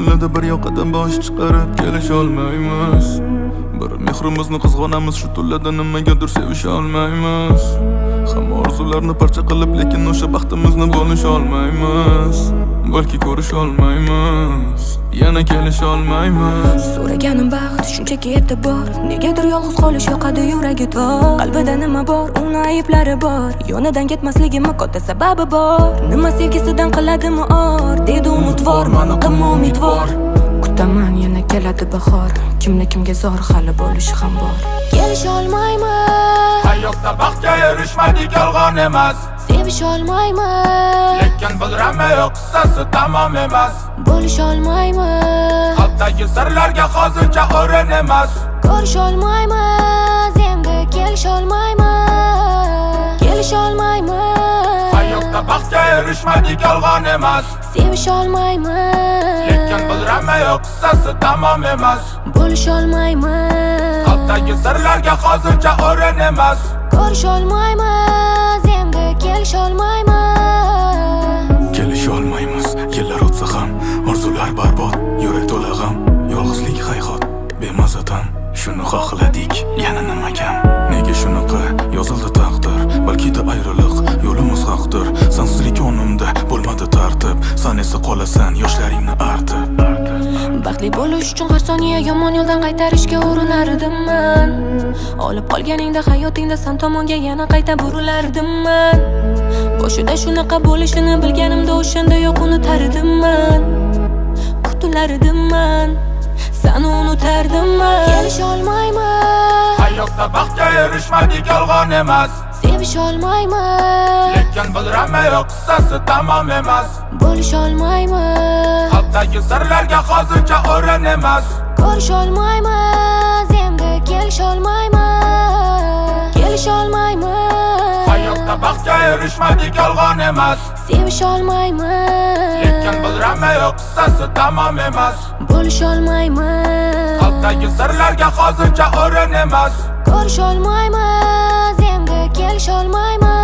kunlarda bir yoqadan bosh chiqarib kelisholmaymiz. Bir mehrimizni qizg'onamiz, shu tunlarda nimagadir sevisha olmaymiz. Hamma orzularni parcha qilib, lekin o'sha baxtimizni bo'lisha olmaymiz. Balki ko'risha olmaymiz, yana kelisha olmaymiz. So'raganim baxt shunchaki e'tibor, negadir yolg'iz qolish yoqadi yuragida. Qalbida nima bor, uni ayblari bor, yonidan ketmasligim katta sababi bor. Nima sevgisidan qiladimi or, dedi umidvor, mana qilma umidvor. Kutaman yana keladi bahor, kimni kimga zor hali bo'lishi ham bor. Kelisha olmayman, Hayotda baxtga erishmadik yolg'on emas. sevisha olmayman, Lekin bilraman yo'q qissasi tamom emas. bo'lisha olmayman, Qalbdagi sirlarga hozircha o'rin emas. ko'risha olmayman, endi kelisha olmayman, kelisha olmayman, Hayotda baxtga erishmadik yolg'on emas. sevisha olmayman, Lekin bilraman yo'q qissasi tamom emas. bo'lisha olmayman, Qalbdagi sirlarga hozircha o'rin emas. ko'risha olmayman, endi kelisha olmayman. Kelisha olmaymiz, yillar o'tsa ham orzular barbod, yurak to'la g'am, yolg'izlik hayhot, bemazadan shuni xohladik, yana nima kam? Nega shunaqa yozildi taqdir? Balki-da ayriliq yo'limiz haqdir. Sensizlik o'nimda bo'lmadi tartib, sen esa qolasan yoshlaringni artib. Baxtli bo'lish uchun har soniya yomon yo'ldan qaytarishga urinardimman. Olib qolganingda hayotingda sen tomonga yana qayta burilardimman. Boshida shunaqa bo'lishini bilganimda o'shanda yo'q unutardimman. Kutilardimman, seni unutardimman. Kelisha olmayman, Hayotda baxtga erishmadik yolg'on emas. sevisha olmayman, Lekin bilraman yo'q qissasi tamom emas. bo'lisha olmayman, Qalbdagi sirlarga hozircha o'rin emas. ko'risha olmayman, endi kelisha olmayman, kelisha olmayman, Hayotda baxtga erishmadik yolg'on emas. sevisha olmayman, Lekin bilraman yo'q qissasi tamom emas. bo'lisha olmayman, Qalbdagi sirlarga hozircha o'rin emas. ko'risha olmayman, endi kelisha olmayman.